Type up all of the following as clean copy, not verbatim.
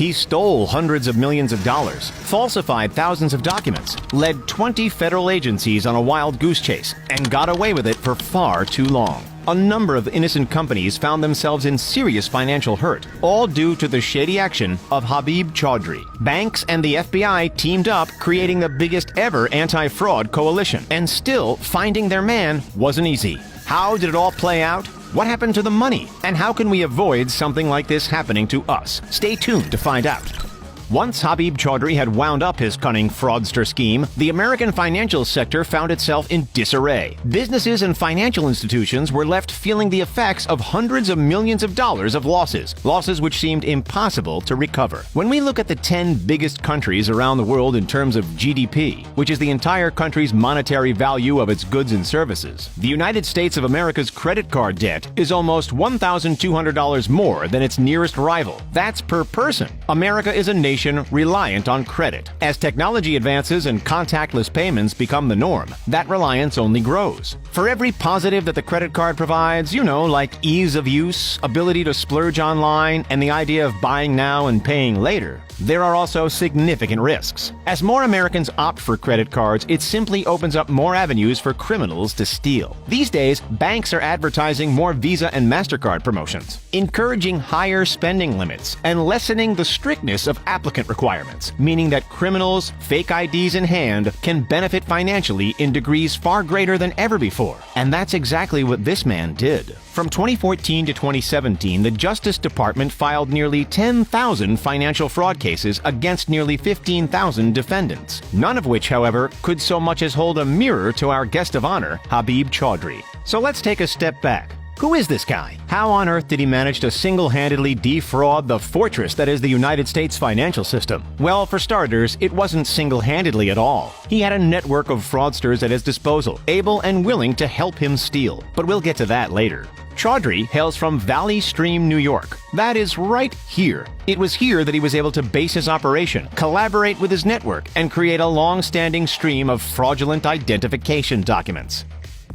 He stole hundreds of millions of dollars, falsified thousands of documents, led 20 federal agencies on a wild goose chase, and got away with it for far too long. A number of innocent companies found themselves in serious financial hurt, all due to the shady action of Habib Chaudhry. Banks and the FBI teamed up, creating the biggest ever anti-fraud coalition. And still, finding their man wasn't easy. How did it all play out? What happened to the money? And how can we avoid something like this happening to us? Stay tuned to find out. Once Habib Chaudhry had wound up his cunning fraudster scheme, the American financial sector found itself in disarray. Businesses and financial institutions were left feeling the effects of hundreds of millions of dollars of losses which seemed impossible to recover. When we look at the 10 biggest countries around the world in terms of GDP, which is the entire country's monetary value of its goods and services, the United States of America's credit card debt is almost $1,200 more than its nearest rival. That's per person. America is a nation reliant on credit. As technology advances and contactless payments become the norm, that reliance only grows. For every positive that the credit card provides, like ease of use, ability to splurge online, and the idea of buying now and paying later, there are also significant risks. As more Americans opt for credit cards, it simply opens up more avenues for criminals to steal. These days, banks are advertising more Visa and Mastercard promotions, encouraging higher spending limits, and lessening the strictness of applicant requirements, meaning that criminals, fake IDs in hand, can benefit financially in degrees far greater than ever before. And that's exactly what this man did. From 2014 to 2017, the Justice Department filed nearly 10,000 financial fraud cases against nearly 15,000 defendants, none of which, however, could so much as hold a mirror to our guest of honor, Habib Chaudhry. So let's take a step back. Who is this guy? How on earth did he manage to single-handedly defraud the fortress that is the United States financial system? Well, for starters, it wasn't single-handedly at all. He had a network of fraudsters at his disposal, able and willing to help him steal. But we'll get to that later. Chaudhry hails from Valley Stream, New York. That is right here. It was here that he was able to base his operation, collaborate with his network, and create a long-standing stream of fraudulent identification documents.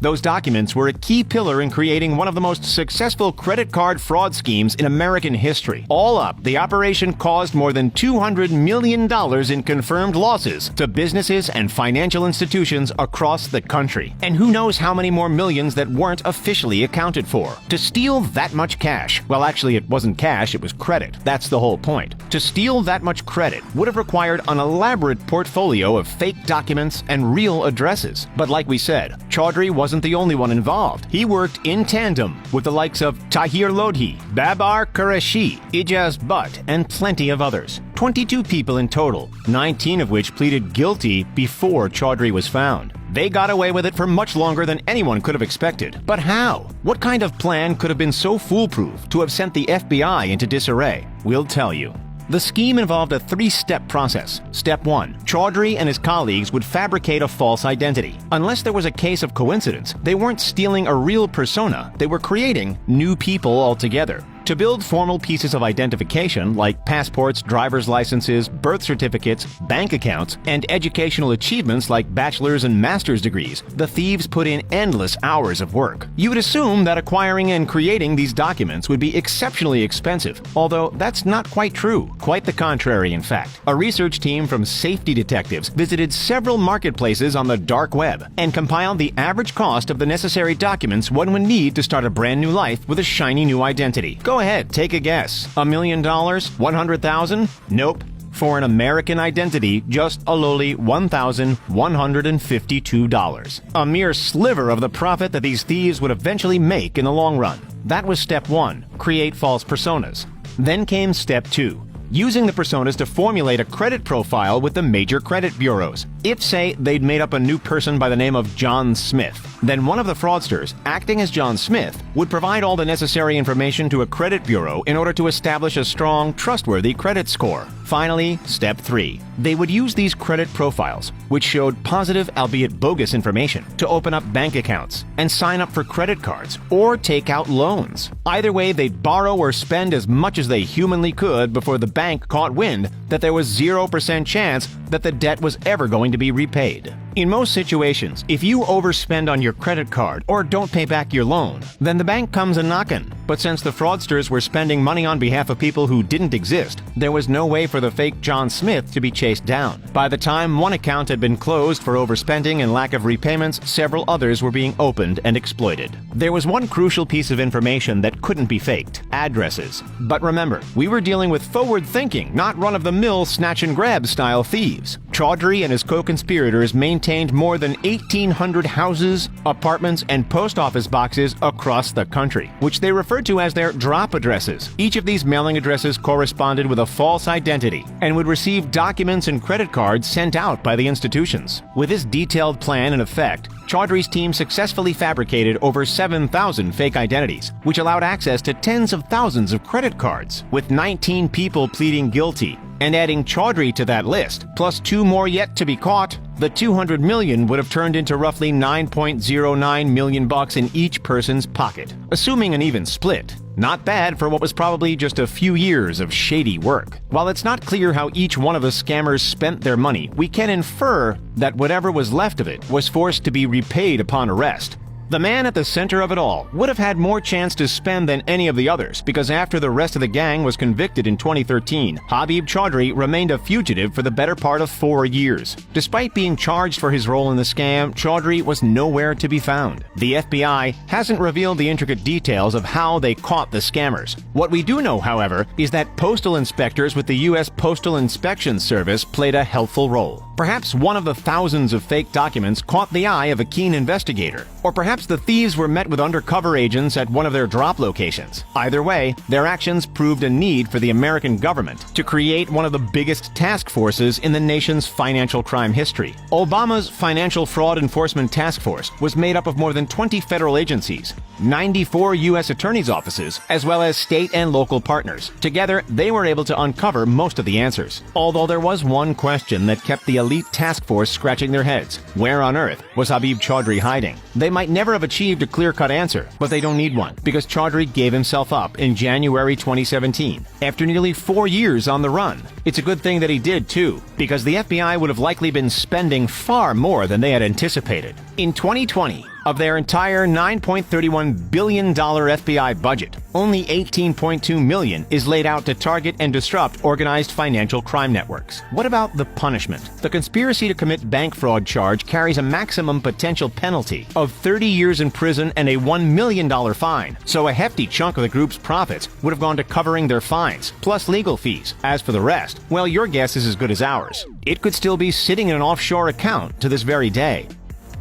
Those documents were a key pillar in creating one of the most successful credit card fraud schemes in American history. All up, the operation caused more than $200 million in confirmed losses to businesses and financial institutions across the country. And who knows how many more millions that weren't officially accounted for. To steal that much cash, well, actually it wasn't cash, it was credit. That's the whole point. To steal that much credit would have required an elaborate portfolio of fake documents and real addresses. But like we said, Chaudhry wasn't the only one involved. He worked in tandem with the likes of Tahir Lodhi, Babar Qureshi, Ijaz Butt, and plenty of others. 22 people in total, 19 of which pleaded guilty before Chaudhry was found. They got away with it for much longer than anyone could have expected. But how? What kind of plan could have been so foolproof to have sent the FBI into disarray? We'll tell you. The scheme involved a three-step process. Step 1. Chaudhry and his colleagues would fabricate a false identity. Unless there was a case of coincidence, they weren't stealing a real persona, they were creating new people altogether. To build formal pieces of identification like passports, driver's licenses, birth certificates, bank accounts, and educational achievements like bachelor's and master's degrees, the thieves put in endless hours of work. You would assume that acquiring and creating these documents would be exceptionally expensive, although that's not quite true. Quite the contrary, in fact. A research team from safety detectives visited several marketplaces on the dark web and compiled the average cost of the necessary documents one would need to start a brand new life with a shiny new identity. Go ahead, take a guess. $1 million? $100,000? Nope. For an American identity, just a lowly $1,152. A mere sliver of the profit that these thieves would eventually make in the long run. That was step 1, create false personas. Then came step 2, using the personas to formulate a credit profile with the major credit bureaus. If, say, they'd made up a new person by the name of John Smith, then one of the fraudsters, acting as John Smith, would provide all the necessary information to a credit bureau in order to establish a strong, trustworthy credit score. Finally, step 3. They would use these credit profiles, which showed positive, albeit bogus information, to open up bank accounts and sign up for credit cards or take out loans. Either way, they'd borrow or spend as much as they humanly could before the bank caught wind that there was 0% chance that the debt was ever going to be repaid. In most situations, if you overspend on your credit card or don't pay back your loan, then the bank comes a-knockin'. But since the fraudsters were spending money on behalf of people who didn't exist, there was no way for the fake John Smith to be chased down. By the time one account had been closed for overspending and lack of repayments, several others were being opened and exploited. There was one crucial piece of information that couldn't be faked: addresses. But remember, we were dealing with forward-thinking, not run-of-the-mill snatch-and-grab style thieves. Chaudhry and his co-conspirators maintained more than 1,800 houses, apartments, and post office boxes across the country, which they referred to as their drop addresses. Each of these mailing addresses corresponded with a false identity and would receive documents and credit cards sent out by the institutions. With this detailed plan in effect, Chaudhry's team successfully fabricated over 7,000 fake identities, which allowed access to tens of thousands of credit cards. With 19 people pleading guilty, and adding Chaudhry to that list, plus 2 more yet to be caught, the $200 million would have turned into roughly $9.09 million in each person's pocket, assuming an even split. Not bad for what was probably just a few years of shady work. While it's not clear how each one of the scammers spent their money, we can infer that whatever was left of it was forced to be repaid upon arrest. The man at the center of it all would have had more chance to spend than any of the others, because after the rest of the gang was convicted in 2013, Habib Chaudhry remained a fugitive for the better part of 4 years. Despite being charged for his role in the scam, Chaudhry was nowhere to be found. The FBI hasn't revealed the intricate details of how they caught the scammers. What we do know, however, is that postal inspectors with the U.S. Postal Inspection Service played a helpful role. Perhaps one of the thousands of fake documents caught the eye of a keen investigator, or perhaps the thieves were met with undercover agents at one of their drop locations. Either way, their actions proved a need for the American government to create one of the biggest task forces in the nation's financial crime history. Obama's Financial Fraud Enforcement Task Force was made up of more than 20 federal agencies, 94 U.S. attorneys' offices, as well as state and local partners. Together, they were able to uncover most of the answers. Although there was one question that kept the elite task force scratching their heads: where on earth was Habib Chaudhry hiding? They might never have achieved a clear-cut answer, but they don't need one, because Chaudhry gave himself up in January 2017, after nearly 4 years on the run. It's a good thing that he did, too, because the FBI would have likely been spending far more than they had anticipated. In 2020, of their entire $9.31 billion FBI budget, only $18.2 million is laid out to target and disrupt organized financial crime networks. What about the punishment? The conspiracy to commit bank fraud charge carries a maximum potential penalty of 30 years in prison and a $1 million fine, so a hefty chunk of the group's profits would have gone to covering their fines, plus legal fees. As for the rest, well, your guess is as good as ours. It could still be sitting in an offshore account to this very day.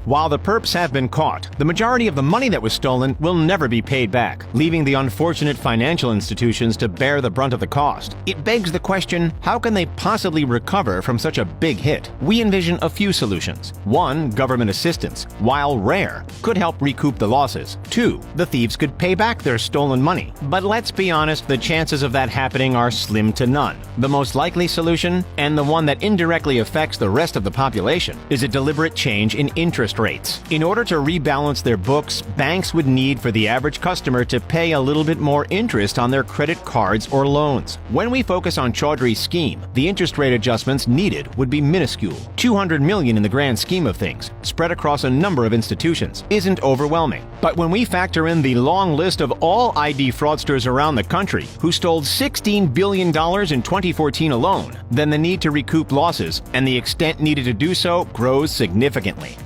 While the perps have been caught, the majority of the money that was stolen will never be paid back, leaving the unfortunate financial institutions to bear the brunt of the cost. It begs the question, how can they possibly recover from such a big hit? We envision a few solutions. 1, government assistance, while rare, could help recoup the losses. 2, the thieves could pay back their stolen money. But let's be honest, the chances of that happening are slim to none. The most likely solution, and the one that indirectly affects the rest of the population, is a deliberate change in interest rates. In order to rebalance their books, banks would need for the average customer to pay a little bit more interest on their credit cards or loans. When we focus on Chaudhry's scheme, the interest rate adjustments needed would be minuscule. $200 million in the grand scheme of things, spread across a number of institutions, isn't overwhelming. But when we factor in the long list of all ID fraudsters around the country who stole $16 billion in 2014 alone, then the need to recoup losses and the extent needed to do so grows significantly.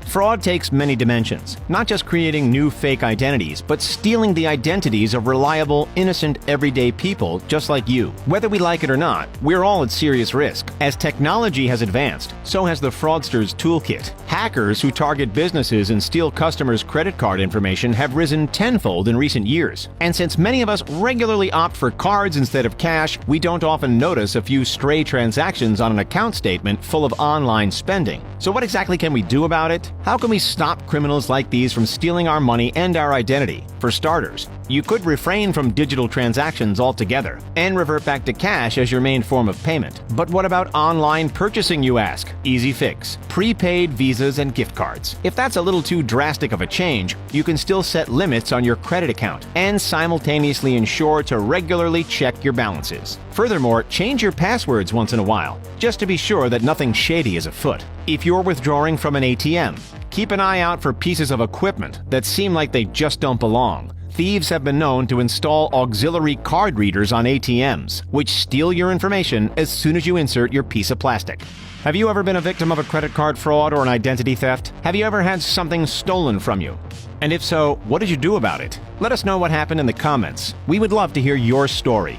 Fraud takes many dimensions, not just creating new fake identities, but stealing the identities of reliable, innocent, everyday people just like you. Whether we like it or not, we're all at serious risk. As technology has advanced, so has the fraudster's toolkit. Hackers who target businesses and steal customers' credit card information have risen tenfold in recent years. And since many of us regularly opt for cards instead of cash, we don't often notice a few stray transactions on an account statement full of online spending. So what exactly can we do about it? How can we stop criminals like these from stealing our money and our identity? For starters, you could refrain from digital transactions altogether and revert back to cash as your main form of payment. But what about online purchasing, you ask? Easy fix. Prepaid Visas and gift cards. If that's a little too drastic of a change, you can still set limits on your credit account and simultaneously ensure to regularly check your balances. Furthermore, change your passwords once in a while, just to be sure that nothing shady is afoot. If you're withdrawing from an ATM, keep an eye out for pieces of equipment that seem like they just don't belong. Thieves have been known to install auxiliary card readers on ATMs, which steal your information as soon as you insert your piece of plastic. Have you ever been a victim of a credit card fraud or an identity theft? Have you ever had something stolen from you? And if so, what did you do about it? Let us know what happened in the comments. We would love to hear your story.